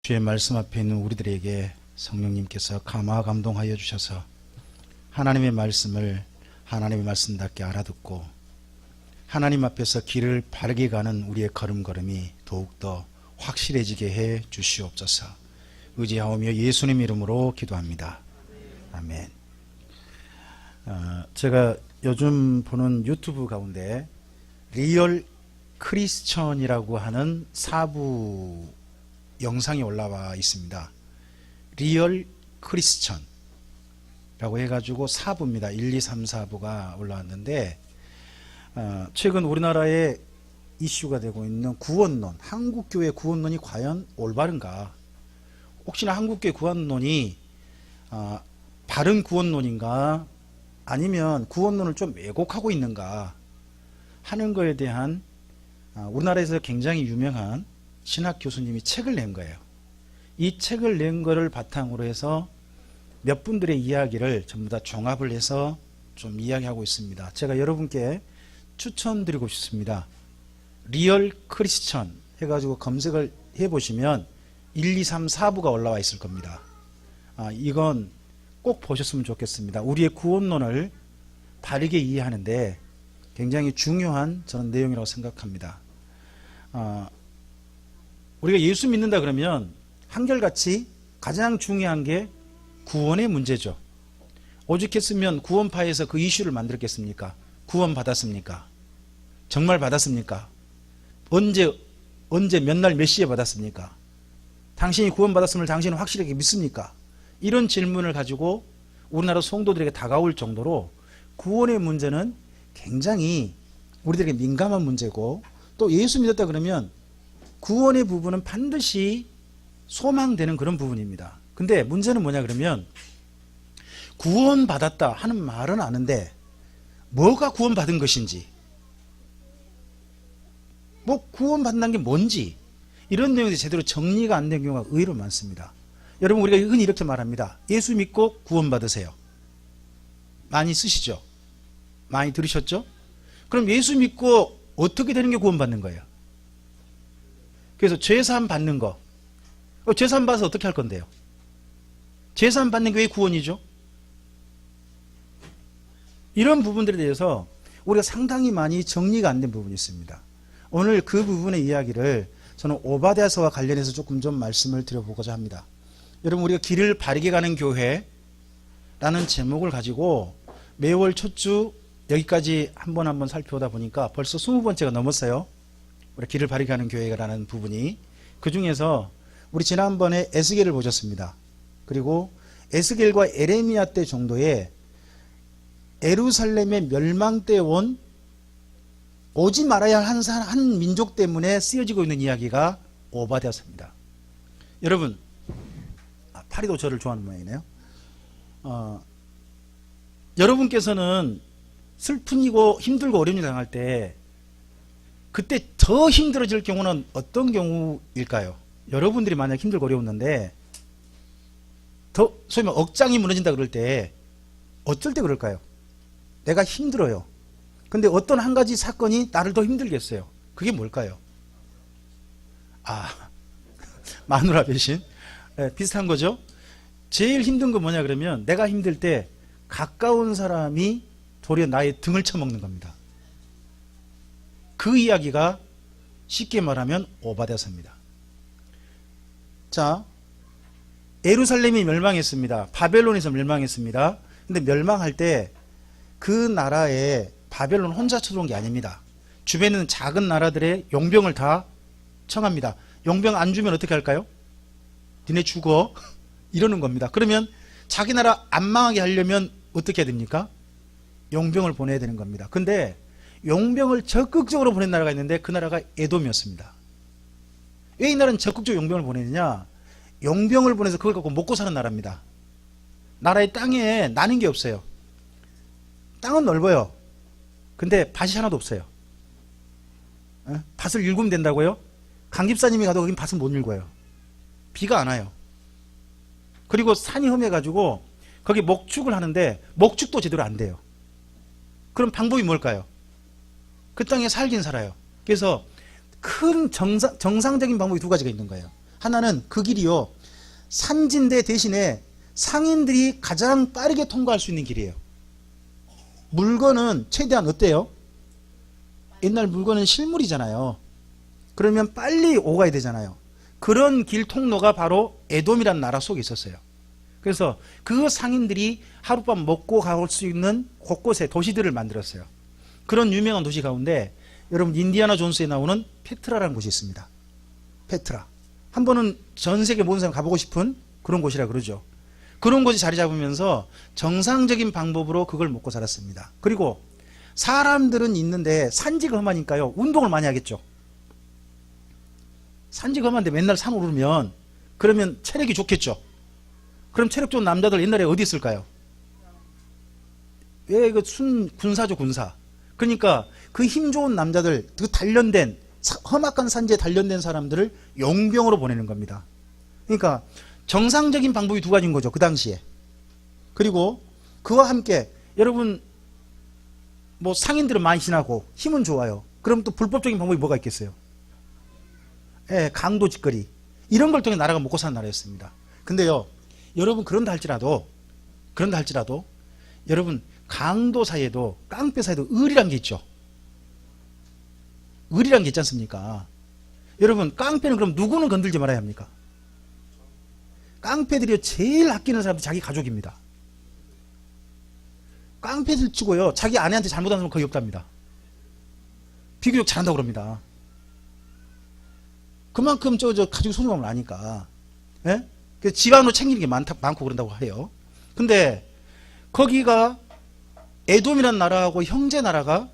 주의 말씀 앞에 있는 우리들에게 성령님께서 감화 감동하여 주셔서 하나님의 말씀을 하나님의 말씀답게 알아듣고 하나님 앞에서 길을 바르게 가는 우리의 걸음걸음이 더욱더 확실해지게 해 주시옵소서. 의지하오며 예수님 이름으로 기도합니다. 아멘. 제가 요즘 보는 유튜브 가운데 리얼 크리스천이라고 하는 4부 영상이 올라와 있습니다. 리얼 크리스천라고 해가지고 4부입니다. 1, 2, 3, 4부가 올라왔는데 최근 우리나라에 이슈가 되고 있는 구원론, 한국교회 구원론이 과연 올바른가? 혹시나 한국교회 구원론이 바른 구원론인가? 아니면 구원론을 좀 왜곡하고 있는가? 하는 거에 대한 우리나라에서 굉장히 유명한 신학 교수님이 책을 낸 거예요. 이 책을 낸 거를 바탕으로 해서 몇 분들의 이야기를 전부 다 종합을 해서 좀 이야기하고 있습니다. 제가 여러분께 추천드리고 싶습니다. 리얼 크리스천 해가지고 검색을 해보시면 1, 2, 3, 4부가 올라와 있을 겁니다. 이건 꼭 보셨으면 좋겠습니다. 우리의 구원론을 바르게 이해하는데 굉장히 중요한 저는 내용이라고 생각합니다. 우리가 예수 믿는다 그러면 한결같이 가장 중요한 게 구원의 문제죠. 오죽했으면 구원파에서 그 이슈를 만들었겠습니까? 구원 받았습니까? 정말 받았습니까? 언제 몇 날 몇 시에 받았습니까? 당신이 구원 받았음을 당신은 확실하게 믿습니까? 이런 질문을 가지고 우리나라 성도들에게 다가올 정도로 구원의 문제는 굉장히 우리들에게 민감한 문제고, 또 예수 믿었다 그러면 구원의 부분은 반드시 소망되는 그런 부분입니다. 근데 문제는 뭐냐 그러면 구원받았다 하는 말은 아는데 뭐가 구원받은 것인지, 뭐 구원받는다는 게 뭔지, 이런 내용이 제대로 정리가 안 된 경우가 의외로 많습니다. 여러분, 우리가 흔히 이렇게 말합니다. 예수 믿고 구원받으세요. 많이 쓰시죠? 많이 들으셨죠? 그럼 예수 믿고 어떻게 되는 게 구원받는 거예요? 그래서 죄사함 받는 거. 죄사함 받아서 어떻게 할 건데요? 죄사함 받는 게 왜 구원이죠? 이런 부분들에 대해서 우리가 상당히 많이 정리가 안 된 부분이 있습니다. 오늘 그 부분의 이야기를 저는 오바댜서와 관련해서 조금 좀 말씀을 드려보고자 합니다. 여러분, 우리가 길을 바르게 가는 교회라는 제목을 가지고 매월 첫 주 여기까지 한번 살펴보다 보니까 벌써 20번째가 넘었어요. 우리 길을 바르게 가는 교회라는 부분이. 그 중에서 우리 지난번에 에스겔을 보셨습니다. 그리고 에스겔과 에레미야 때 정도에 예루살렘의 멸망 때 오지 말아야 할 한 민족 때문에 쓰여지고 있는 이야기가 오바댜서입니다. 여러분, 파리도 저를 좋아하는 모양이네요. 여러분께서는 슬픈이고 힘들고 어려움을 당할 때 그때 더 힘들어질 경우는 어떤 경우일까요? 여러분들이 만약 힘들고 어려웠는데 더 소위 말해 억장이 무너진다 그럴 때 어쩔 때 그럴까요? 내가 힘들어요. 근데 어떤 한 가지 사건이 나를 더 힘들게 했어요. 그게 뭘까요? 마누라 배신. 비슷한 거죠. 제일 힘든 건 뭐냐 그러면 내가 힘들 때 가까운 사람이 도리어 나의 등을 쳐먹는 겁니다. 그 이야기가 쉽게 말하면 오바댜서입니다. 자, 예루살렘이 멸망했습니다. 바벨론에서 멸망했습니다. 근데 멸망할 때 그 나라에 바벨론 혼자 쳐들어온 게 아닙니다. 주변에 있는 작은 나라들의 용병을 다 청합니다. 용병 안 주면 어떻게 할까요? 니네 죽어. 이러는 겁니다. 그러면 자기 나라 안 망하게 하려면 어떻게 해야 됩니까? 용병을 보내야 되는 겁니다. 근데 용병을 적극적으로 보낸 나라가 있는데 그 나라가 에돔이었습니다. 왜 이 나라는 적극적으로 용병을 보내느냐? 용병을 보내서 그걸 갖고 먹고 사는 나라입니다. 나라의 땅에 나는 게 없어요. 땅은 넓어요. 근데 밭이 하나도 없어요. 밭을 일구면 된다고요? 강집사님이 가도 거긴 밭은 못 일궈요. 비가 안 와요. 그리고 산이 험해가지고 거기 목축을 하는데 목축도 제대로 안 돼요. 그럼 방법이 뭘까요? 그 땅에 살긴 살아요. 그래서 큰 정상적인 방법이 두 가지가 있는 거예요. 하나는 그 길이요, 산지인데 대신에 상인들이 가장 빠르게 통과할 수 있는 길이에요. 물건은 최대한 어때요? 옛날 물건은 실물이잖아요. 그러면 빨리 오가야 되잖아요. 그런 길 통로가 바로 에돔이라는 나라 속에 있었어요. 그래서 그 상인들이 하룻밤 먹고 갈 수 있는 곳곳에 도시들을 만들었어요. 그런 유명한 도시 가운데 여러분 인디아나 존스에 나오는 페트라라는 곳이 있습니다. 페트라. 한 번은 전 세계 모든 사람이 가보고 싶은 그런 곳이라 그러죠. 그런 곳이 자리 잡으면서 정상적인 방법으로 그걸 먹고 살았습니다. 그리고 사람들은 있는데 산지가 험하니까요, 운동을 많이 하겠죠. 산지가 험한데 맨날 산 오르면 그러면 체력이 좋겠죠. 그럼 체력 좋은 남자들 옛날에 어디 있을까요? 왜 그 군사죠, 군사. 그러니까 그 힘 좋은 남자들, 그 단련된 험악한 산지에 단련된 사람들을 용병으로 보내는 겁니다. 그러니까 정상적인 방법이 두 가지인 거죠, 그 당시에. 그리고 그와 함께 여러분 뭐 상인들은 많이 지나고 힘은 좋아요. 그럼 또 불법적인 방법이 뭐가 있겠어요? 예, 강도 짓거리. 이런 걸 통해 나라가 먹고 사는 나라였습니다. 근데요, 여러분 그런다 할지라도 여러분 강도 사이에도, 깡패 사이에도 을이란 게 있죠. 을이란 게 있지 않습니까? 여러분 깡패는 그럼 누구는 건들지 말아야 합니까? 깡패들이 제일 아끼는 사람이 자기 가족입니다. 깡패들 치고요, 자기 아내한테 잘못하는 사람은 거의 없답니다. 비교적 잘한다고 그럽니다. 그만큼 저 가족 소중함을 아니까. 예? 그래서 지방으로 챙기는 게 많고 그런다고 해요. 근데 거기가 에돔이라는 나라하고 형제 나라가,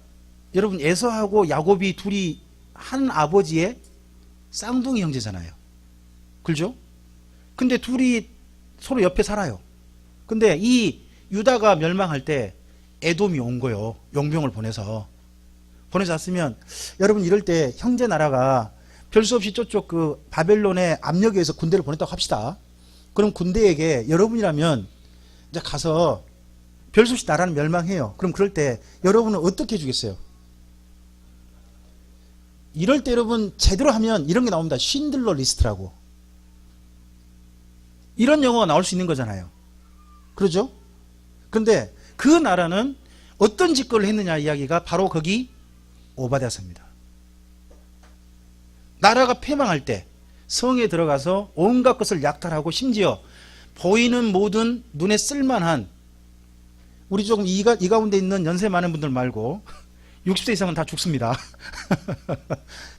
여러분 에서하고 야곱이 둘이 한 아버지의 쌍둥이 형제잖아요. 그렇죠? 근데 둘이 서로 옆에 살아요. 근데 이 유다가 멸망할 때 에돔이 온 거예요. 용병을 보내서 왔으면, 여러분 이럴 때 형제 나라가 별 수 없이 저쪽 그 바벨론의 압력에 의해서 군대를 보냈다고 합시다. 그럼 군대에게 여러분이라면 이제 가서 별 수 없이 나라는 멸망해요. 그럼 그럴 때 여러분은 어떻게 해주겠어요? 이럴 때 여러분 제대로 하면 이런 게 나옵니다. 쉰들러 리스트라고. 이런 영어가 나올 수 있는 거잖아요. 그러죠? 그런데 그 나라는 어떤 짓거리를 했느냐 이야기가 바로 거기 오바댜서입니다. 나라가 패망할 때 성에 들어가서 온갖 것을 약탈하고 심지어 보이는 모든 눈에 쓸만한, 우리 조금 이 가운데 있는 연세 많은 분들 말고 60세 이상은 다 죽습니다.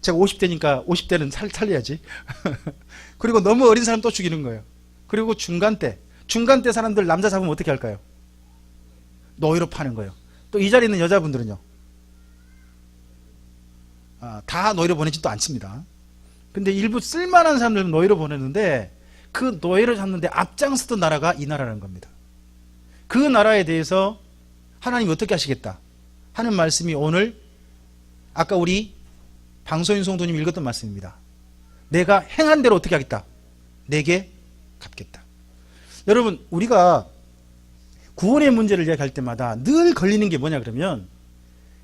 제가 50대니까 50대는 살려야지. 그리고 너무 어린 사람 또 죽이는 거예요. 그리고 중간대 사람들 남자 잡으면 어떻게 할까요? 노예로 파는 거예요. 또 이 자리에 있는 여자분들은요, 다 노예로 보내지도 않습니다. 근데 일부 쓸만한 사람들은 노예로 보내는데, 그 노예를 잡는데 앞장서던 나라가 이 나라라는 겁니다. 그 나라에 대해서 하나님이 어떻게 하시겠다 하는 말씀이 오늘 아까 우리 방소인 성도님 읽었던 말씀입니다. 내가 행한 대로 어떻게 하겠다? 내게 갚겠다. 여러분 우리가 구원의 문제를 이야기할 때마다 늘 걸리는 게 뭐냐 그러면,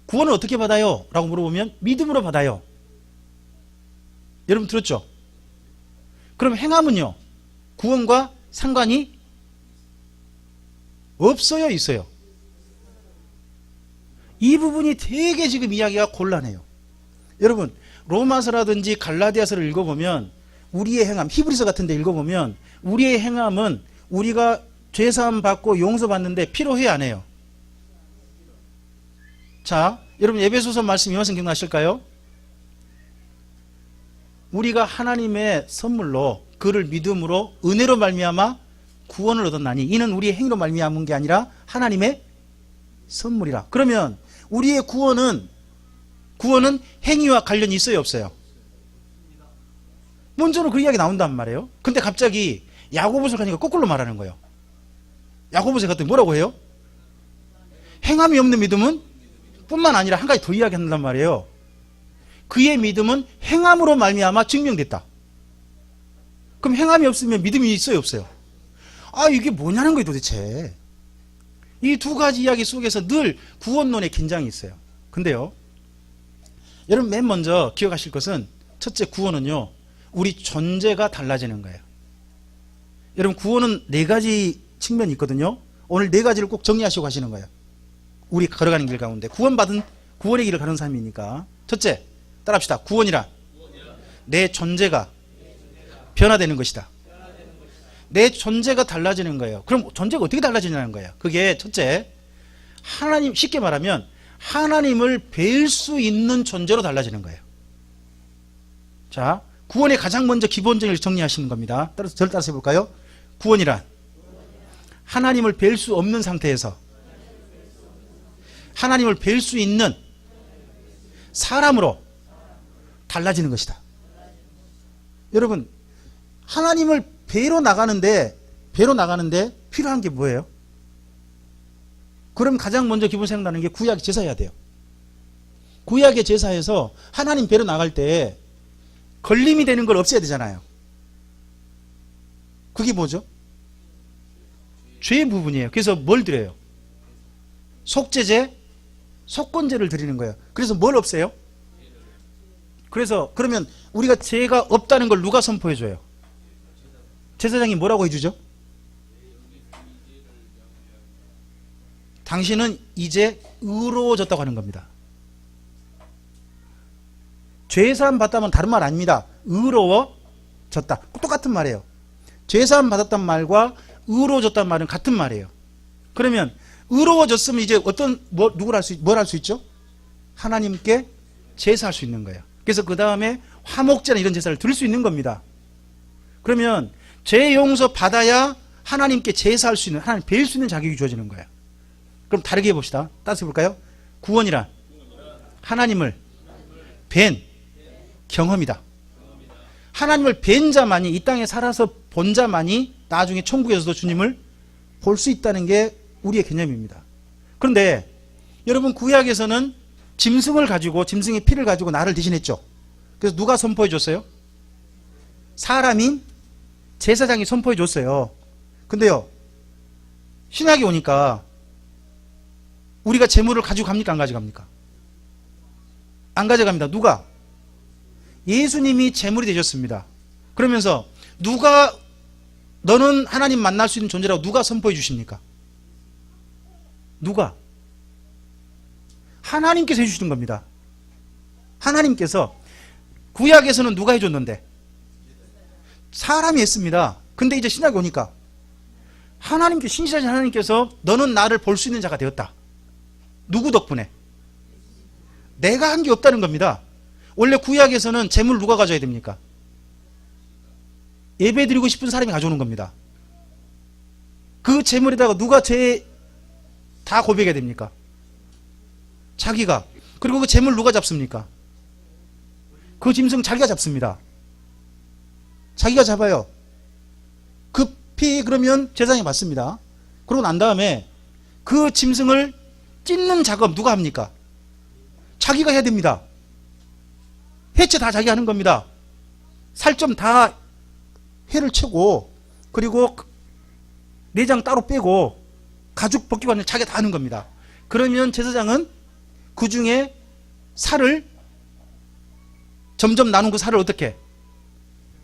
구원을 어떻게 받아요? 라고 물어보면 믿음으로 받아요. 여러분 들었죠? 그럼 행함은요, 구원과 상관이 없어요, 있어요? 이 부분이 되게 지금 이야기가 곤란해요. 여러분 로마서라든지 갈라디아서를 읽어보면, 우리의 행함, 히브리서 같은 데 읽어보면 우리의 행함은 우리가 죄사함 받고 용서받는데 필요해요, 안 해요? 자, 여러분 에베소서 말씀 이 말씀 기억나실까요? 우리가 하나님의 선물로 그를 믿음으로 은혜로 말미암아 구원을 얻었나니 이는 우리의 행위로 말미암은 게 아니라 하나님의 선물이라. 그러면 우리의 구원은 행위와 관련이 있어요, 없어요? 먼저는 그 이야기 나온단 말이에요. 근데 갑자기 야고보서 가니까 거꾸로 말하는 거예요. 야고보서 갔더니 뭐라고 해요? 행함이 없는 믿음은 뿐만 아니라 한 가지 더 이야기한단 말이에요. 그의 믿음은 행함으로 말미암아 증명됐다. 그럼 행함이 없으면 믿음이 있어요, 없어요? 이게 뭐냐는 거예요, 도대체. 이 두 가지 이야기 속에서 늘 구원론의 긴장이 있어요. 근데요, 여러분 맨 먼저 기억하실 것은, 첫째, 구원은요 우리 존재가 달라지는 거예요. 여러분, 구원은 네 가지 측면이 있거든요. 오늘 네 가지를 꼭 정리하시고 가시는 거예요. 우리 걸어가는 길 가운데 구원받은 구원의 길을 가는 삶이니까. 첫째, 따라합시다. 구원이란 내 존재가 변화되는 것이다. 내 존재가 달라지는 거예요. 그럼 존재가 어떻게 달라지냐는 거예요. 그게 첫째, 하나님, 쉽게 말하면 하나님을 뵐 수 있는 존재로 달라지는 거예요. 자, 구원의 가장 먼저 기본적인 정리하시는 겁니다. 저를 따라서 해볼까요? 구원이란 하나님을 뵐 수 없는 상태에서 하나님을 뵐 수 있는 사람으로 달라지는 것이다. 여러분, 하나님을 뵈러 나가는데 필요한 게 뭐예요? 그럼 가장 먼저 기본 생각나는 게 구약 제사해야 돼요. 구약의 제사에서 하나님 뵈러 나갈 때 걸림이 되는 걸 없애야 되잖아요. 그게 뭐죠? 죄의 부분이에요. 그래서 뭘 드려요? 속죄제, 속건제를 드리는 거예요. 그래서 뭘 없애요? 그래서 그러면 우리가 죄가 없다는 걸 누가 선포해줘요? 제사장이 뭐라고 해주죠? 당신은 이제 의로워졌다고 하는 겁니다. 죄사함 받다면 다른 말 아닙니다. 의로워졌다. 똑같은 말이에요. 죄사함 받았단 말과 의로워졌단 말은 같은 말이에요. 그러면 의로워졌으면 이제 뭘 할 수 있죠? 하나님께 제사할 수 있는 거예요. 그래서 그 다음에 화목제나 이런 제사를 드릴 수 있는 겁니다. 그러면 죄 용서 받아야 하나님께 제사할 수 있는, 하나님 뵐 수 있는 자격이 주어지는 거예요. 그럼 다르게 해봅시다. 따라서 해볼까요? 구원이란 하나님을 뵌 경험이다. 하나님을 뵌 자만이, 이 땅에 살아서 본 자만이 나중에 천국에서도 주님을 볼 수 있다는 게 우리의 개념입니다. 그런데 여러분, 구약에서는 짐승의 피를 가지고 나를 대신했죠. 그래서 누가 선포해 줬어요? 사람인 제사장이 선포해 줬어요. 근데요, 신약에 오니까 우리가 제물을 가지고 갑니까? 안 가져갑니까? 안 가져갑니다. 누가? 예수님이 제물이 되셨습니다. 그러면서 누가, 너는 하나님 만날 수 있는 존재라고 누가 선포해 주십니까? 누가? 하나님께서 해주시는 겁니다. 하나님께서. 구약에서는 누가 해줬는데? 사람이 했습니다. 근데 이제 신약에 오니까 신실하신 하나님께서 너는 나를 볼 수 있는 자가 되었다. 누구 덕분에? 내가 한 게 없다는 겁니다. 원래 구약에서는 재물 누가 가져야 됩니까? 예배 드리고 싶은 사람이 가져오는 겁니다. 그 재물에다가 누가 다 고백해야 됩니까? 자기가. 그리고 그 재물 누가 잡습니까? 그 짐승 자기가 잡습니다. 자기가 잡아요. 급히 그러면 제사장이 받습니다. 그러고 난 다음에 그 짐승을 찢는 작업 누가 합니까? 자기가 해야 됩니다. 해체 다 자기가 하는 겁니다. 살 좀 다 회를 채고, 그리고 내장 따로 빼고, 가죽 벗기고 하는 자기가 다 하는 겁니다. 그러면 제사장은 그 중에 살을 점점 나눈 그 살을 어떻게?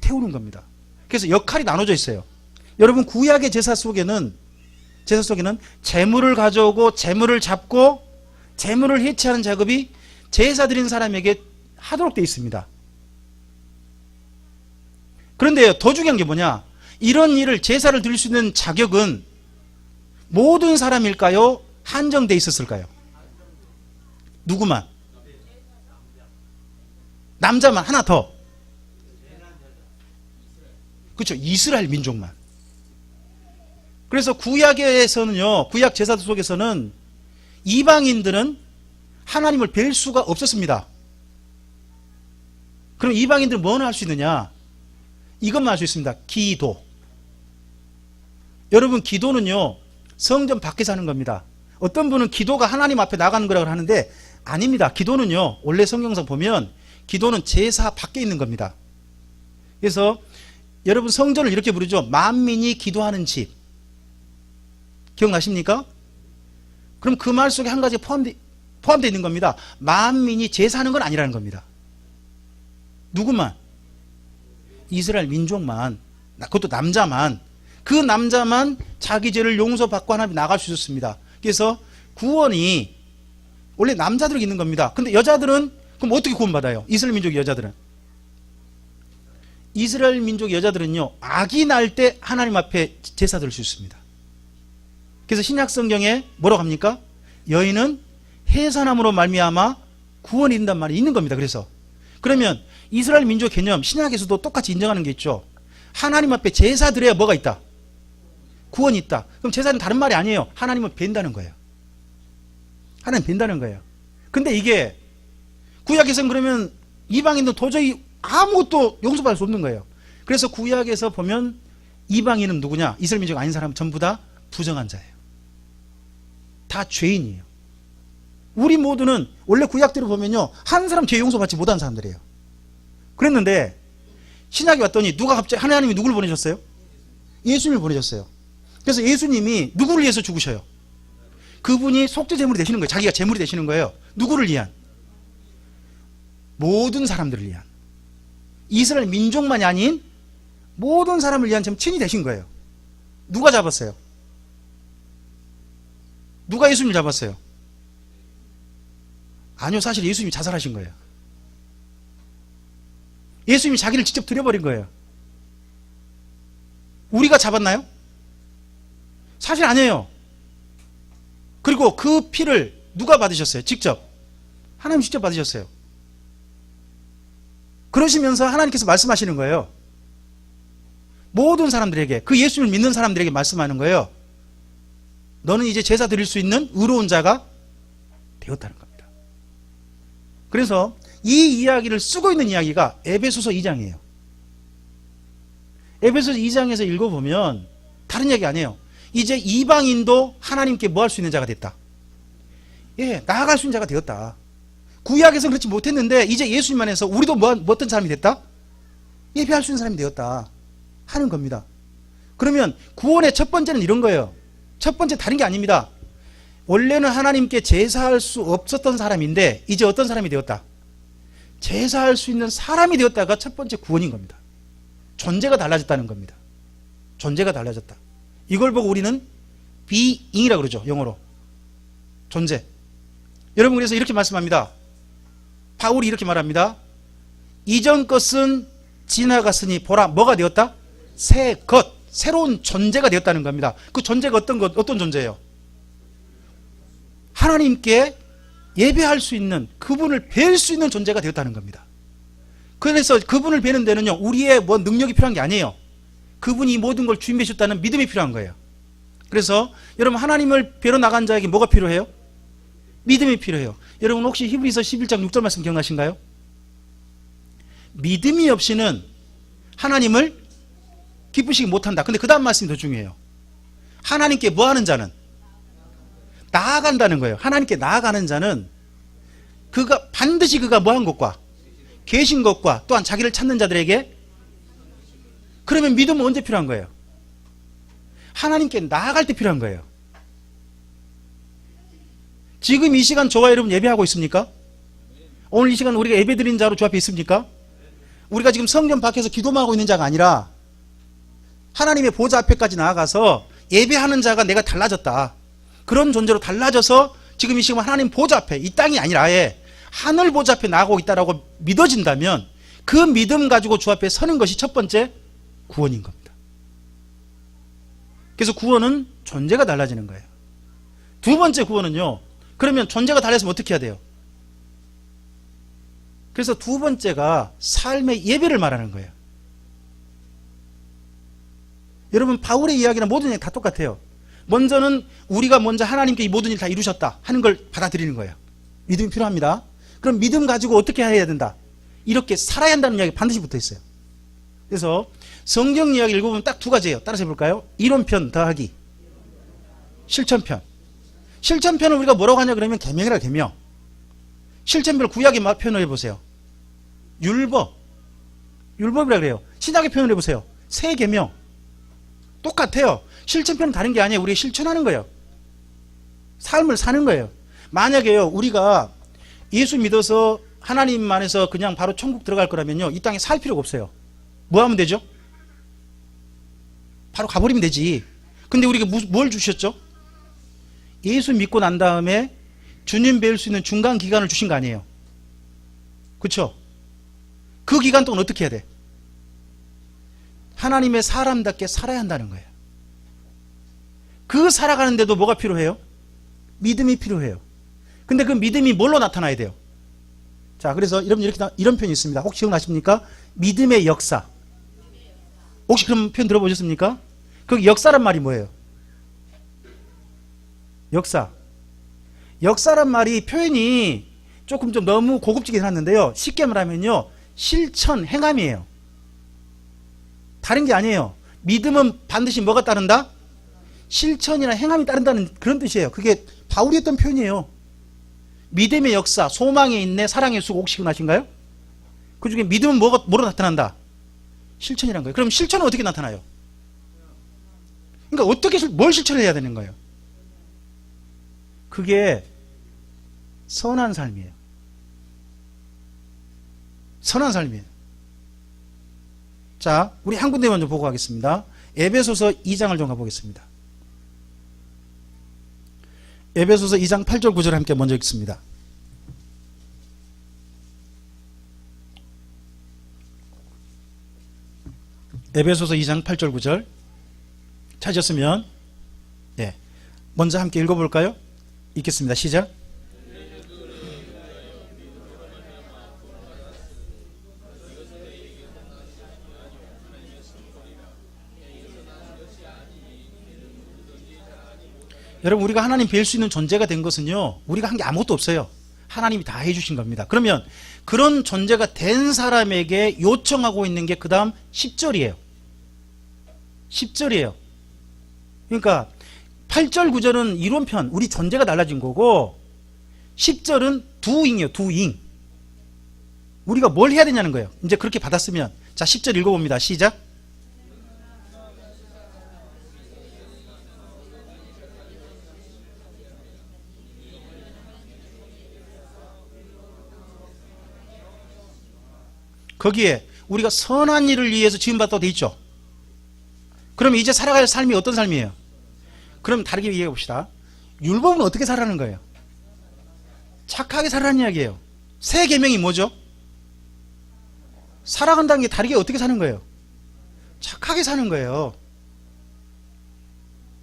태우는 겁니다. 그래서 역할이 나눠져 있어요. 여러분, 구약의 제사 속에는 재물을 가져오고 재물을 잡고 재물을 해체하는 작업이 제사 드린 사람에게 하도록 되어 있습니다. 그런데 더 중요한 게 뭐냐? 이런 일을, 제사를 드릴 수 있는 자격은 모든 사람일까요? 한정되어 있었을까요? 누구만? 남자만, 하나 더. 그렇죠. 이스라엘 민족만. 그래서 구약에서는요, 구약 제사 속에서는 이방인들은 하나님을 뵐 수가 없었습니다. 그럼 이방인들은 뭐나 할 수 있느냐? 이것만 할 수 있습니다. 기도. 여러분, 기도는요, 성전 밖에서 하는 겁니다. 어떤 분은 기도가 하나님 앞에 나가는 거라고 하는데 아닙니다. 기도는요, 원래 성경상 보면 기도는 제사 밖에 있는 겁니다. 그래서 여러분, 성전을 이렇게 부르죠. 만민이 기도하는 집. 기억나십니까? 그럼 그 말 속에 한 가지 포함되어 있는 겁니다. 만민이 제사하는 건 아니라는 겁니다. 누구만? 이스라엘 민족만, 그것도 남자만, 그 남자만 자기 죄를 용서받고 하나님 나갈 수 있었습니다. 그래서 구원이 원래 남자들에게 있는 겁니다. 근데 여자들은 그럼 어떻게 구원받아요? 이스라엘 민족의 여자들은. 이스라엘 민족 여자들은요, 아기 낳을 때 하나님 앞에 제사 드릴 수 있습니다. 그래서 신약 성경에 뭐라고 합니까? 여인은 해산함으로 말미암아 구원이 있단 말이 있는 겁니다. 그래서 그러면 이스라엘 민족 개념 신약에서도 똑같이 인정하는 게 있죠. 하나님 앞에 제사 드려야 뭐가 있다? 구원이 있다. 그럼 제사는 다른 말이 아니에요. 하나님은 뵌다는 거예요. 하나님 뵌다는 거예요. 근데 이게 구약에서는 그러면 이방인도 도저히 아무것도 용서받을 수 없는 거예요. 그래서 구약에서 보면 이방인은 누구냐? 이스라엘 민족 아닌 사람 전부 다 부정한 자예요. 다 죄인이에요. 우리 모두는 원래 구약대로 보면요, 한 사람 죄 용서받지 못한 사람들이에요. 그랬는데 신약이 왔더니 누가 갑자기 하나님이 누구를 보내셨어요? 예수님을 보내셨어요. 그래서 예수님이 누구를 위해서 죽으셔요? 그분이 속죄 제물이 되시는 거예요. 자기가 제물이 되시는 거예요. 누구를 위한? 모든 사람들을 위한. 이스라엘 민족만이 아닌 모든 사람을 위한 친히 되신 거예요. 누가 잡았어요? 누가 예수님을 잡았어요? 아니요, 사실 예수님이 자살하신 거예요. 예수님이 자기를 직접 드려버린 거예요. 우리가 잡았나요? 사실 아니에요. 그리고 그 피를 누가 받으셨어요? 직접. 하나님 직접 받으셨어요. 그러시면서 하나님께서 말씀하시는 거예요. 모든 사람들에게, 그 예수를 믿는 사람들에게 말씀하는 거예요. 너는 이제 제사 드릴 수 있는 의로운 자가 되었다는 겁니다. 그래서 이 이야기를 쓰고 있는 이야기가 에베소서 2장이에요. 에베소서 2장에서 읽어보면 다른 이야기 아니에요. 이제 이방인도 하나님께 뭐 할 수 있는 자가 됐다. 예, 나아갈 수 있는 자가 되었다. 구약에서는 그렇지 못했는데 이제 예수님만 해서 우리도 어떤 사람이 됐다? 예배할 수 있는 사람이 되었다 하는 겁니다. 그러면 구원의 첫 번째는 이런 거예요. 첫 번째 다른 게 아닙니다. 원래는 하나님께 제사할 수 없었던 사람인데 이제 어떤 사람이 되었다? 제사할 수 있는 사람이 되었다가 첫 번째 구원인 겁니다. 존재가 달라졌다는 겁니다. 존재가 달라졌다. 이걸 보고 우리는 being이라고 그러죠. 영어로. 존재. 여러분, 그래서 이렇게 말씀합니다. 바울이 이렇게 말합니다. 이전 것은 지나갔으니 보라, 뭐가 되었다? 새 것, 새로운 존재가 되었다는 겁니다. 그 존재가 어떤 존재예요? 하나님께 예배할 수 있는, 그분을 뵐 수 있는 존재가 되었다는 겁니다. 그래서 그분을 뵈는 데는요, 우리의 뭐 능력이 필요한 게 아니에요. 그분이 이 모든 걸 주인해 주셨다는 믿음이 필요한 거예요. 그래서 여러분, 하나님을 뵈러 나간 자에게 뭐가 필요해요? 믿음이 필요해요. 여러분, 혹시 히브리서 11장 6절 말씀 기억나신가요? 믿음이 없이는 하나님을 기쁘시기 못한다. 근데 그 다음 말씀이 더 중요해요. 하나님께 뭐 하는 자는? 나아간다는 거예요. 하나님께 나아가는 자는 반드시 그가 뭐 한 것과 계신 것과 또한 자기를 찾는 자들에게. 그러면 믿음은 언제 필요한 거예요? 하나님께 나아갈 때 필요한 거예요. 지금 이 시간 저와 여러분 예배하고 있습니까? 오늘 이 시간 우리가 예배 드리는 자로 주 앞에 있습니까? 우리가 지금 성전 밖에서 기도만 하고 있는 자가 아니라 하나님의 보좌 앞에까지 나아가서 예배하는 자가 내가 달라졌다. 그런 존재로 달라져서 지금 이 시간 하나님 보좌 앞에, 이 땅이 아니라 아예 하늘 보좌 앞에 나가고 있다라고 믿어진다면 그 믿음 가지고 주 앞에 서는 것이 첫 번째 구원인 겁니다. 그래서 구원은 존재가 달라지는 거예요. 두 번째 구원은요, 그러면 존재가 달라지면 어떻게 해야 돼요? 그래서 두 번째가 삶의 예배를 말하는 거예요. 여러분, 바울의 이야기나 모든 이야기 다 똑같아요. 먼저는 우리가 먼저 하나님께 이 모든 일 다 이루셨다 하는 걸 받아들이는 거예요. 믿음이 필요합니다. 그럼 믿음 가지고 어떻게 해야 된다? 이렇게 살아야 한다는 이야기 반드시 붙어 있어요. 그래서 성경 이야기 읽어보면 딱 두 가지예요. 따라서 해볼까요? 이론편 더하기 실천편. 실천편을 우리가 뭐라고 하냐 그러면 계명이라 계명. 실천편을 구약에 표현을 해보세요. 율법이라 그래요. 신약에 표현을 해보세요. 새 계명. 똑같아요. 실천편은 다른 게 아니에요. 우리가 실천하는 거예요. 삶을 사는 거예요. 만약에요, 우리가 예수 믿어서 하나님 안에서 그냥 바로 천국 들어갈 거라면요, 이 땅에 살 필요가 없어요. 뭐 하면 되죠? 바로 가버리면 되지. 근데 우리가 뭘 주셨죠? 예수 믿고 난 다음에 주님 뵐 수 있는 중간 기간을 주신 거 아니에요? 그렇죠? 그 기간 동안 어떻게 해야 돼? 하나님의 사람답게 살아야 한다는 거예요. 그 살아가는데도 뭐가 필요해요? 믿음이 필요해요. 근데 그 믿음이 뭘로 나타나야 돼요? 자, 그래서 여러분 이런 표현이 있습니다. 혹시 기억나십니까? 믿음의 역사. 혹시 그런 표현 들어보셨습니까? 그 역사란 말이 뭐예요? 역사. 역사란 말이 표현이 조금 좀 너무 고급지게 해놨는데요. 쉽게 말하면요, 실천, 행함이에요. 다른 게 아니에요. 믿음은 반드시 뭐가 따른다? 실천이나 행함이 따른다는 그런 뜻이에요. 그게 바울이 했던 표현이에요. 믿음의 역사, 소망의 인내, 사랑의 수고. 혹시 기억나신가요? 그 중에 믿음은 뭐로 나타난다? 실천이란 거예요. 그럼 실천은 어떻게 나타나요? 그러니까 뭘 실천을 해야 되는 거예요? 그게 선한 삶이에요. 선한 삶이에요. 자, 우리 한 군데 먼저 보고 가겠습니다. 에베소서 2장을 좀 가보겠습니다. 에베소서 2장 8절 9절 함께 먼저 읽습니다. 에베소서 2장 8절 9절 찾으셨으면 먼저 함께 읽어볼까요? 읽겠습니다. 시작. 여러분, 우리가 하나님 뵐 수 있는 존재가 된 것은요, 우리가 한 게 아무것도 없어요. 하나님이 다 해주신 겁니다. 그러면 그런 존재가 된 사람에게 요청하고 있는 게 그 다음 10절이에요. 10절이에요. 그러니까 8절 9절은 이론편, 우리 존재가 달라진 거고, 10절은 doing이에요. doing. 우리가 뭘 해야 되냐는 거예요. 이제 그렇게 받았으면, 자, 10절 읽어봅니다. 시작. 거기에 우리가 선한 일을 위해서 지음받다고 돼 있죠. 그럼 이제 살아갈 삶이 어떤 삶이에요? 그럼 다르게 이해해 봅시다. 율법은 어떻게 살아가는 거예요? 착하게 살아가는 이야기예요. 새 계명이 뭐죠? 살아간다는 게 다르게 어떻게 사는 거예요? 착하게 사는 거예요.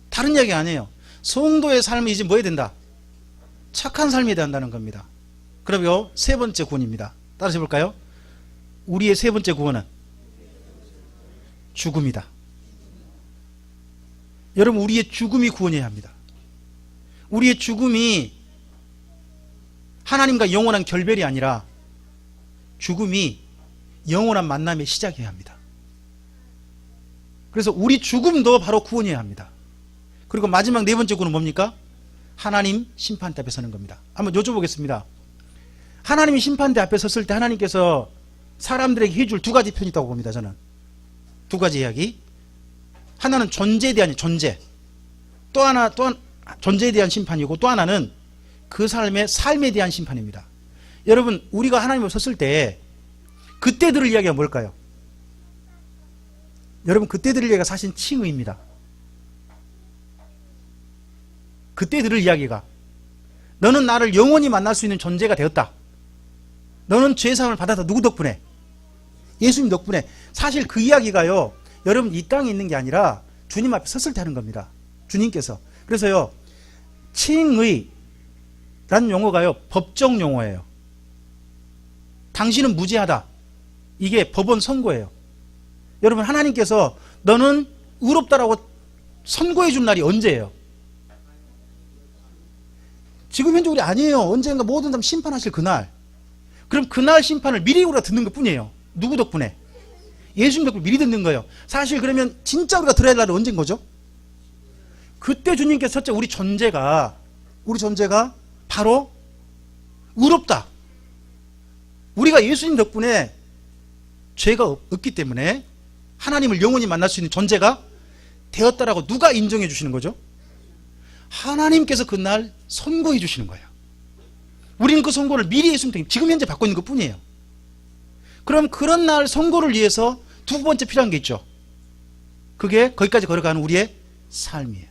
다른 이야기 아니에요. 성도의 삶이 이제 뭐 해야 된다? 착한 삶이 돼야 한다는 겁니다. 그럼요, 세 번째 구원입니다. 따라서 해볼까요? 우리의 세 번째 구원은 죽음이다. 여러분, 우리의 죽음이 구원해야 합니다. 우리의 죽음이 하나님과 영원한 결별이 아니라 죽음이 영원한 만남의 시작이어야 합니다. 그래서 우리 죽음도 바로 구원해야 합니다. 그리고 마지막 네 번째 구원은 뭡니까? 하나님 심판대 앞에 서는 겁니다. 한번 여쭤보겠습니다. 하나님이 심판대 앞에 섰을 때 하나님께서 사람들에게 해줄 두 가지 편이 있다고 봅니다. 저는 두 가지 이야기. 하나는 존재에 대한 존재, 또 하나 존재에 대한 심판이고, 또 하나는 그 사람의 삶에 대한 심판입니다. 여러분, 우리가 하나님 앞에 섰을 때 그때 들을 이야기가 뭘까요? 여러분, 그때 들을 이야기가 사실 칭의입니다. 그때 들을 이야기가, 너는 나를 영원히 만날 수 있는 존재가 되었다. 너는 죄사함을 받았다. 누구 덕분에? 예수님 덕분에. 사실 그 이야기가요, 여러분, 이 땅에 있는 게 아니라 주님 앞에 섰을 때 하는 겁니다. 주님께서. 그래서요, 칭의라는 용어가요, 법정 용어예요. 당신은 무죄하다. 이게 법원 선고예요. 여러분, 하나님께서 너는 의롭다라고 선고해 준 날이 언제예요? 지금 현재 우리 아니에요. 언젠가 모든 사람 심판하실 그날. 그럼 그날 심판을 미리 우리가 듣는 것 뿐이에요. 누구 덕분에? 예수님 덕분에 미리 듣는 거예요. 사실 그러면 진짜 우리가 들어야 할 날은 언제인 거죠? 그때 주님께서 첫째 우리 존재가 바로 의롭다. 우리가 예수님 덕분에 죄가 없기 때문에 하나님을 영원히 만날 수 있는 존재가 되었다라고 누가 인정해 주시는 거죠? 하나님께서 그날 선고해 주시는 거예요. 우리는 그 선고를 미리 예수님 지금 현재 받고 있는 것 뿐이에요. 그럼 그런 날 선고를 위해서 두 번째 필요한 게 있죠. 그게 거기까지 걸어가는 우리의 삶이에요.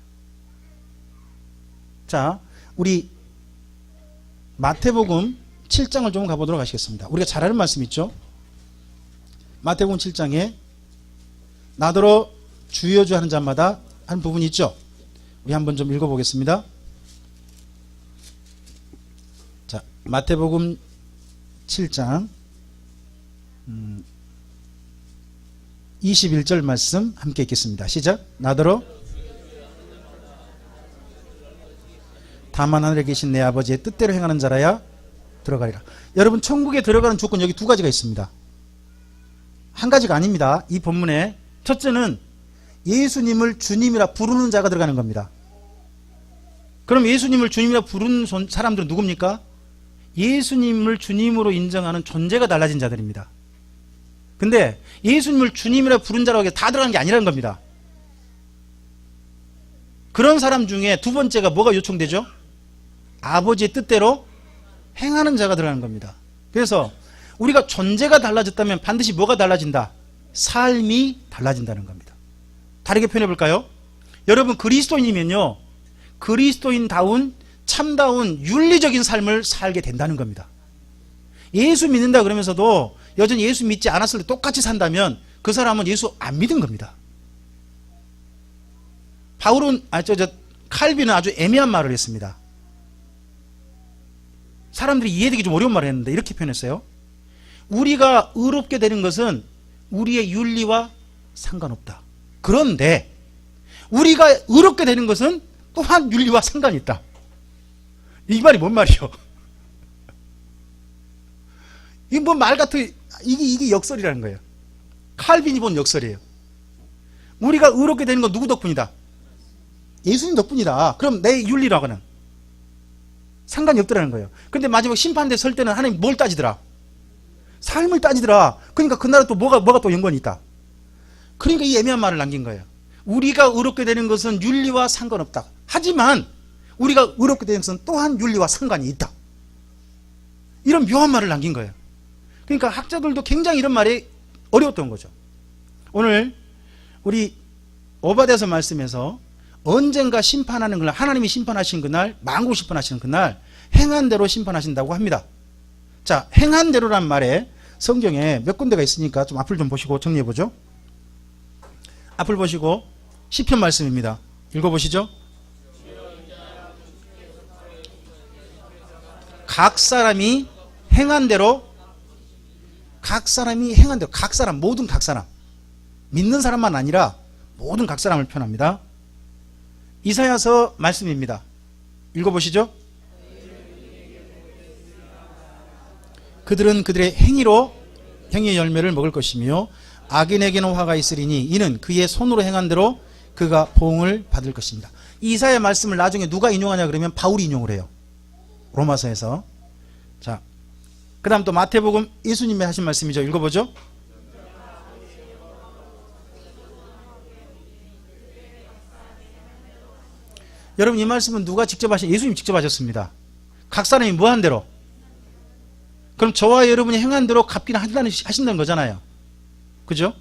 자, 우리 마태복음 7장을 좀 가보도록 하시겠습니다. 우리가 잘 아는 말씀 있죠. 마태복음 7장에 나더러 주여 주 하는 자마다 한 부분이 있죠. 우리 한번 좀 읽어보겠습니다. 자, 마태복음 7장 21절 말씀 함께 읽겠습니다. 시작. 나더러 다만 하늘에 계신 내 아버지의 뜻대로 행하는 자라야 들어가리라. 여러분, 천국에 들어가는 조건 여기 두 가지가 있습니다. 한 가지가 아닙니다. 이 본문에 첫째는 예수님을 주님이라 부르는 자가 들어가는 겁니다. 그럼 예수님을 주님이라 부르는 사람들은 누굽니까? 예수님을 주님으로 인정하는 존재가 달라진 자들입니다. 근데 예수님을 주님이라 부른 자라고 해서 다 들어가는 게 아니라는 겁니다. 그런 사람 중에 두 번째가 뭐가 요청되죠? 아버지의 뜻대로 행하는 자가 들어가는 겁니다. 그래서 우리가 존재가 달라졌다면 반드시 뭐가 달라진다? 삶이 달라진다는 겁니다. 다르게 표현해 볼까요? 여러분, 그리스도인이면요, 그리스도인다운 참다운 윤리적인 삶을 살게 된다는 겁니다. 예수 믿는다 그러면서도 여전히 예수 믿지 않았을 때 똑같이 산다면 그 사람은 예수 안 믿은 겁니다. 바울은 칼빈은 아주 애매한 말을 했습니다. 사람들이 이해되기 좀 어려운 말을 했는데 이렇게 표현했어요. 우리가 의롭게 되는 것은 우리의 윤리와 상관없다. 그런데 우리가 의롭게 되는 것은 또한 윤리와 상관이 있다. 이 말이 뭔 말이요? 이게 뭐 말 같은, 이게 역설이라는 거예요. 칼빈이 본 역설이에요. 우리가 의롭게 되는 건 누구 덕분이다? 예수님 덕분이다. 그럼 내 윤리라고는 상관이 없더라는 거예요. 근데 마지막 심판대 설 때는 하나님 뭘 따지더라? 삶을 따지더라. 그러니까 그 나라 또 뭐가 또 연관이 있다. 그러니까 이 애매한 말을 남긴 거예요. 우리가 의롭게 되는 것은 윤리와 상관없다. 하지만 우리가 의롭게 되는 것은 또한 윤리와 상관이 있다. 이런 묘한 말을 남긴 거예요. 그러니까 학자들도 굉장히 이런 말이 어려웠던 거죠. 오늘 우리 오바댜서 말씀에서 언젠가 심판하는 그날, 하나님이 심판하신 그날, 만국을 심판하시는 그날 행한 대로 심판하신다고 합니다. 자, 행한 대로란 말에 성경에 몇 군데가 있으니까 좀 앞을 좀 보시고 정리해 보죠. 앞을 보시고 시편 말씀입니다. 읽어보시죠. 각 사람이 행한 대로, 각 사람, 모든 각 사람, 믿는 사람만 아니라 모든 각 사람을 표현합니다. 이사야서 말씀입니다. 읽어보시죠. 그들은 그들의 행위의 열매를 먹을 것이며 악인에게는 화가 있으리니 이는 그의 손으로 행한 대로 그가 보응을 받을 것입니다. 이사야 말씀을 나중에 누가 인용하냐 그러면 바울이 인용을 해요. 로마서에서. 자, 그 다음 또 마태복음 예수님이 하신 말씀이죠. 읽어보죠. 여러분, 이 말씀은 누가 직접 하신? 예수님이 직접 하셨습니다. 각 사람이 뭐 한 대로? 그럼 저와 여러분이 행한 대로 갚기는 하신다는 거잖아요. 그죠?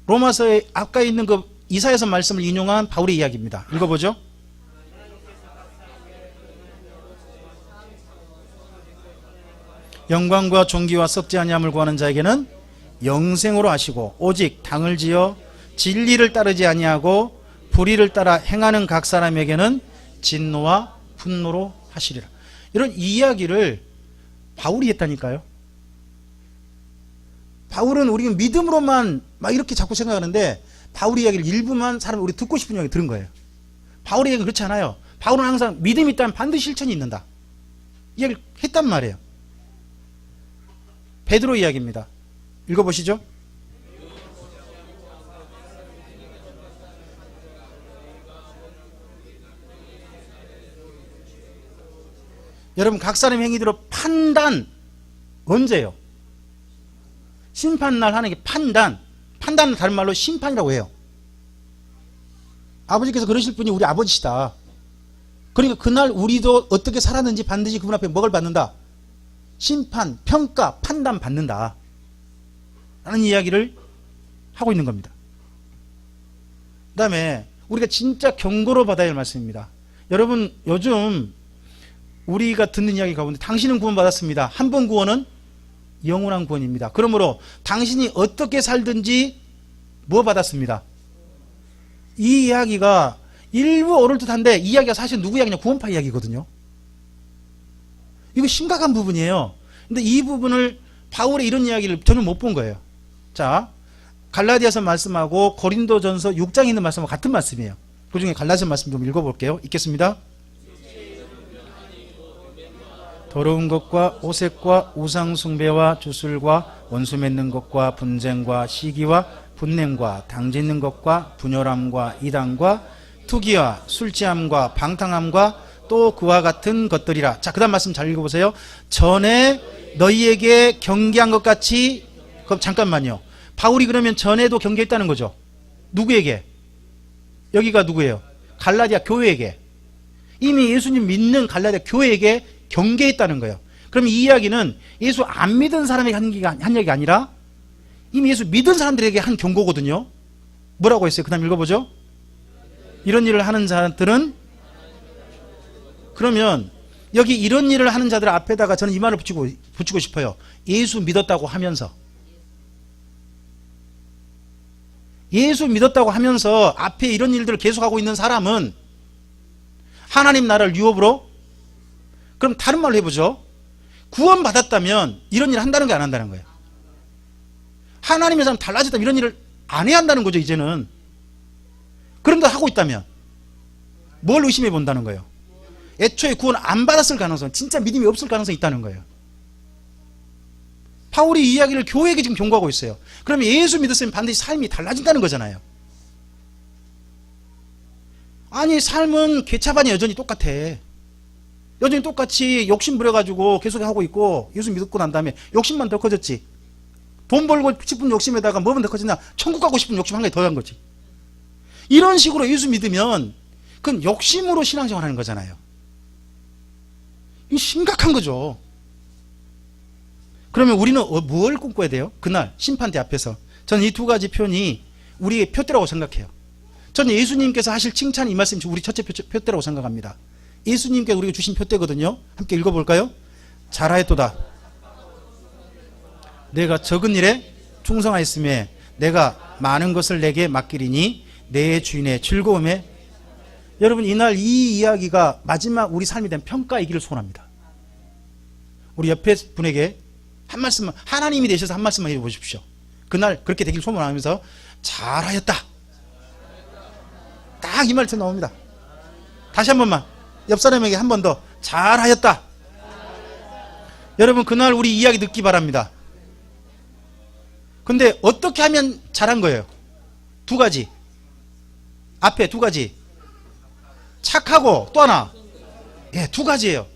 로마서에 아까 있는 그 이사야서 말씀을 인용한 바울의 이야기입니다. 읽어보죠. 영광과 존귀와 썩지 아니함을 구하는 자에게는 영생으로 하시고 오직 당을 지어 진리를 따르지 아니하고 불의를 따라 행하는 각 사람에게는 진노와 분노로 하시리라. 이런 이야기를 바울이 했다니까요. 바울은 우리가 믿음으로만 막 이렇게 자꾸 생각하는데 바울의 이야기를 일부만 사람이 우리 듣고 싶은 이야기 들은 거예요. 바울의 이야기는 그렇지 않아요. 바울은 항상 믿음이 있다면 반드시 실천이 있는다. 이 이야기를 했단 말이에요. 베드로 이야기입니다. 읽어보시죠. 여러분, 각 사람의 행위대로 판단 언제예요? 심판날 하는 게 판단은 다른 말로 심판이라고 해요. 아버지께서 그러실 분이 우리 아버지시다. 그러니까 그날 우리도 어떻게 살았는지 반드시 그분 앞에 뭐를 받는다? 심판, 평가, 판단 받는다. 라는 이야기를 하고 있는 겁니다. 그 다음에 우리가 진짜 경고로 받아야 할 말씀입니다. 여러분, 요즘 우리가 듣는 이야기 가운데 당신은 구원받았습니다. 한 번 구원은 영원한 구원입니다. 그러므로 당신이 어떻게 살든지 뭐 받았습니다. 이 이야기가 일부 옳을 듯한데 이 이야기가 사실 누구 이야기냐? 구원파 이야기거든요. 이거 심각한 부분이에요. 근데 이 부분을 바울의 이런 이야기를 전혀 못 본 거예요. 자, 갈라디아서 말씀하고 고린도전서 6장에 있는 말씀하고 같은 말씀이에요. 그 중에 갈라디아 말씀 좀 읽어볼게요. 읽겠습니다. 더러운 것과 오색과 우상숭배와 주술과 원수 맺는 것과 분쟁과 시기와 분냄과 당짓는 것과 분열함과 이단과 투기와 술취함과 방탕함과 또 그와 같은 것들이라. 자, 그 다음 말씀 잘 읽어보세요. 전에 너희에게 경계한 것 같이. 그럼 잠깐만요. 바울이 그러면 전에도 경계했다는 거죠. 누구에게? 여기가 누구예요? 갈라디아 교회에게. 이미 예수님 믿는 갈라디아 교회에게 경계했다는 거예요. 그럼 이 이야기는 예수 안 믿은 사람에게 한 얘기가 아니라 이미 예수 믿은 사람들에게 한 경고거든요. 뭐라고 했어요? 그 다음 읽어보죠. 이런 일을 하는 자들은, 그러면 여기 이런 일을 하는 자들 앞에다가 저는 이 말을 붙이고 싶어요. 예수 믿었다고 하면서, 예수 믿었다고 하면서 앞에 이런 일들을 계속하고 있는 사람은 하나님 나라를 유업으로, 그럼 다른 말로 해보죠. 구원받았다면 이런 일을 한다는 게 안 한다는 거예요. 하나님의 사람 달라졌다면 이런 일을 안 해야 한다는 거죠, 이제는. 그런데 하고 있다면 뭘 의심해 본다는 거예요? 애초에 구원 안 받았을 가능성, 진짜 믿음이 없을 가능성이 있다는 거예요. 바울이 이 이야기를 교회에게 지금 경고하고 있어요. 그러면 예수 믿었으면 반드시 삶이 달라진다는 거잖아요. 아니, 삶은 개차반이 여전히 똑같아. 여전히 똑같이 욕심 부려가지고 계속 하고 있고, 예수 믿고 난 다음에 욕심만 더 커졌지. 돈 벌고 싶은 욕심에다가 뭐만 더 커지나? 천국 가고 싶은 욕심 한 가지 더한 거지. 이런 식으로 예수 믿으면 그건 욕심으로 신앙생활 하는 거잖아요. 이 심각한 거죠. 그러면 우리는 뭘 꿈꿔야 돼요? 그날 심판대 앞에서. 저는 이 두 가지 표현이 우리의 표대라고 생각해요. 저는 예수님께서 하실 칭찬이 이 말씀이 우리 첫째 표대라고 생각합니다. 예수님께서 우리가 주신 표대거든요. 함께 읽어볼까요? 잘하였도다. 내가 적은 일에 충성하였음에 내가 많은 것을 내게 맡기리니 내 주인의 즐거움에. 여러분, 이날 이 이야기가 마지막 우리 삶에 대한 평가이기를 소원합니다. 우리 옆에 분에게 한 말씀만, 하나님이 되셔서 한 말씀만 해보십시오. 그날 그렇게 되길 소원하면서 잘하였다. 딱 이 말처럼 나옵니다. 다시 한 번만, 옆 사람에게 한 번 더 잘하였다. 여러분, 그날 우리 이야기 듣기 바랍니다. 근데 어떻게 하면 잘한 거예요? 두 가지. 앞에 두 가지. 착하고 또 하나. 예, 두 가지예요.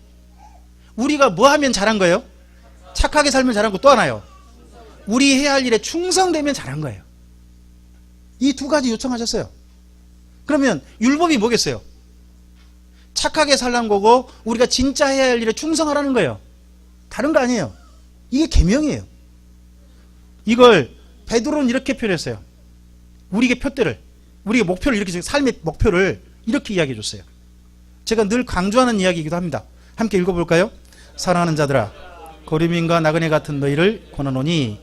우리가 뭐 하면 잘한 거예요? 착하게 살면 잘한 거 또 하나요. 우리 해야 할 일에 충성되면 잘한 거예요. 이 두 가지 요청하셨어요. 그러면 율법이 뭐겠어요? 착하게 살라는 거고 우리가 진짜 해야 할 일에 충성하라는 거예요. 다른 거 아니에요. 이게 계명이에요. 이걸 베드로는 이렇게 표현했어요. 우리의 표대를, 우리의 목표를 이렇게, 삶의 목표를 이렇게 이야기해 줬어요. 제가 늘 강조하는 이야기이기도 합니다. 함께 읽어볼까요? 사랑하는 자들아, 거류민과 나그네 같은 너희를 권하노니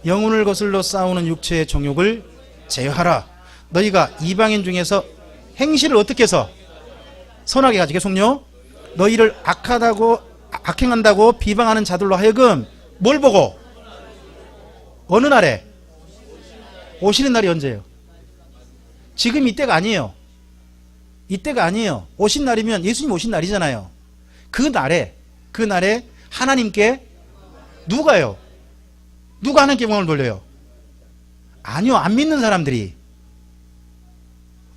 영혼을 거슬러 싸우는 육체의 정욕을 제어하라. 너희가 이방인 중에서 행실을 어떻게 해서 선하게 가지. 계속요. 너희를 악행한다고 비방하는 자들로 하여금 뭘 보고? 어느 날에? 오시는 날이 언제예요? 지금 이때가 아니에요. 이때가 아니에요. 오신 날이면 예수님 오신 날이잖아요. 그 날에 하나님께 누가요? 누가 하나님께 영광을 돌려요? 아니요, 안 믿는 사람들이,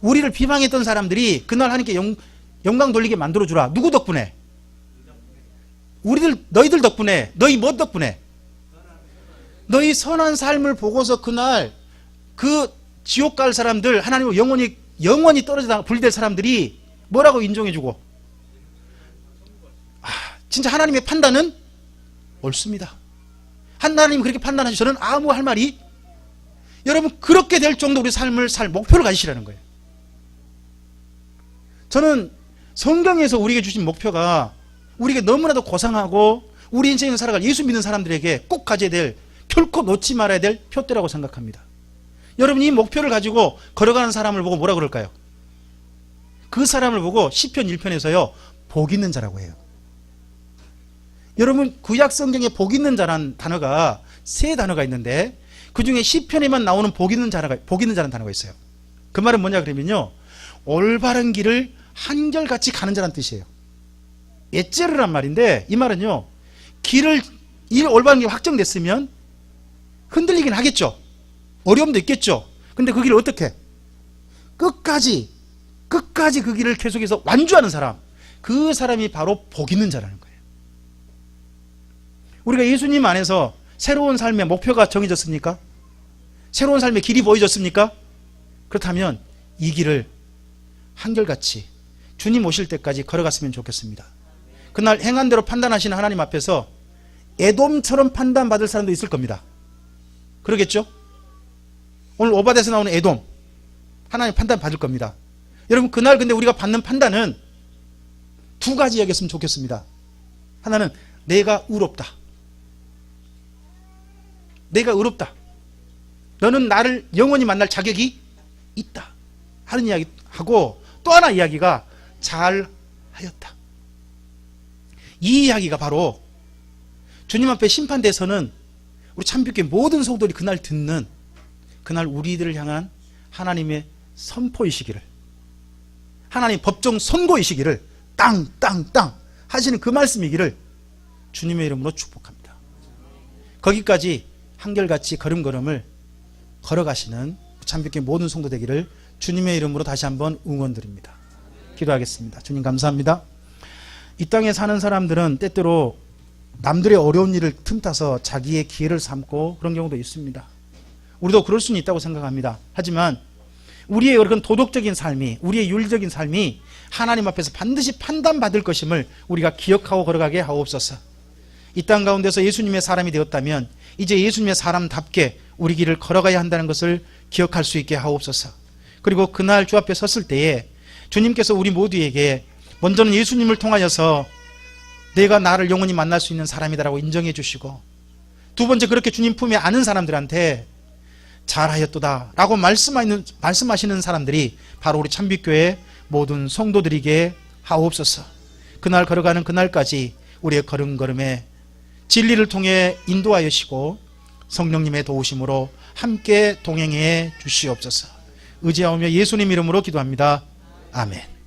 우리를 비방했던 사람들이 그날 하나님께 영광 돌리게 만들어주라. 누구 덕분에? 너희들 덕분에. 너희 뭐 덕분에? 너희 선한 삶을 보고서 그날 그 지옥 갈 사람들, 하나님으로 영원히 떨어져 분리될 사람들이 뭐라고 인정해주고, 진짜 하나님의 판단은 옳습니다. 하나님이 그렇게 판단하시, 저는 아무 할 말이 여러분, 그렇게 될 정도 우리 삶을 살 목표를 가지시라는 거예요. 저는 성경에서 우리에게 주신 목표가 우리에게 너무나도 고상하고 우리 인생을 살아갈 예수 믿는 사람들에게 꼭 가져야 될, 결코 놓지 말아야 될 표대라고 생각합니다. 여러분, 이 목표를 가지고 걸어가는 사람을 보고 뭐라 그럴까요? 그 사람을 보고 시편 1편에서요 복 있는 자라고 해요. 여러분, 구약 성경에 복 있는 자란 단어가 세 단어가 있는데 그 중에 시편에만 나오는 복 있는 자라는 단어가 있어요. 그 말은 뭐냐 그러면요, 올바른 길을 한결같이 가는 자란 뜻이에요. 예제르란 말인데, 이 말은요, 이 올바른 길이 확정됐으면 흔들리긴 하겠죠. 어려움도 있겠죠. 근데 그 길을 어떻게 끝까지 그 길을 계속해서 완주하는 사람, 그 사람이 바로 복 있는 자라는 거예요. 우리가 예수님 안에서 새로운 삶의 목표가 정해졌습니까? 새로운 삶의 길이 보여졌습니까? 그렇다면 이 길을 한결같이 주님 오실 때까지 걸어갔으면 좋겠습니다. 그날 행한 대로 판단하시는 하나님 앞에서 에돔처럼 판단받을 사람도 있을 겁니다. 그러겠죠? 오늘 오바댜에서 나오는 에돔, 하나님 판단 받을 겁니다. 여러분, 그날 근데 우리가 받는 판단은 두 가지 이야기였으면 좋겠습니다. 하나는 내가 의롭다. 내가 의롭다. 너는 나를 영원히 만날 자격이 있다 하는 이야기 하고, 또 하나 이야기가 잘하였다. 이 이야기가 바로 주님 앞에 심판대에서는 우리 참빛교회 모든 성도들이 그날 듣는, 그날 우리들을 향한 하나님의 선포이시기를, 하나님 법정 선고이시기를 땅땅땅 하시는 그 말씀이기를 주님의 이름으로 축복합니다. 거기까지 한결같이 걸음걸음을 걸어가시는 참빛교회 모든 성도 되기를 주님의 이름으로 다시 한번 응원드립니다. 기도하겠습니다. 주님, 감사합니다. 이 땅에 사는 사람들은 때때로 남들의 어려운 일을 틈타서 자기의 기회를 삼고 그런 경우도 있습니다. 우리도 그럴 수는 있다고 생각합니다. 하지만 우리의 그런 도덕적인 삶이, 우리의 윤리적인 삶이 하나님 앞에서 반드시 판단받을 것임을 우리가 기억하고 걸어가게 하옵소서. 이 땅 가운데서 예수님의 사람이 되었다면 이제 예수님의 사람답게 우리 길을 걸어가야 한다는 것을 기억할 수 있게 하옵소서. 그리고 그날 주 앞에 섰을 때에 주님께서 우리 모두에게 먼저는 예수님을 통하여서 내가 나를 영원히 만날 수 있는 사람이다라고 인정해 주시고, 두 번째, 그렇게 주님 품에 안은 사람들한테 잘하였도다 라고 말씀하시는 사람들이 바로 우리 참빛교회 모든 성도들에게 하옵소서. 그날 걸어가는 그날까지 우리의 걸음걸음에 진리를 통해 인도하여 주시고 성령님의 도우심으로 함께 동행해 주시옵소서. 의지하오며 예수님 이름으로 기도합니다. 아멘.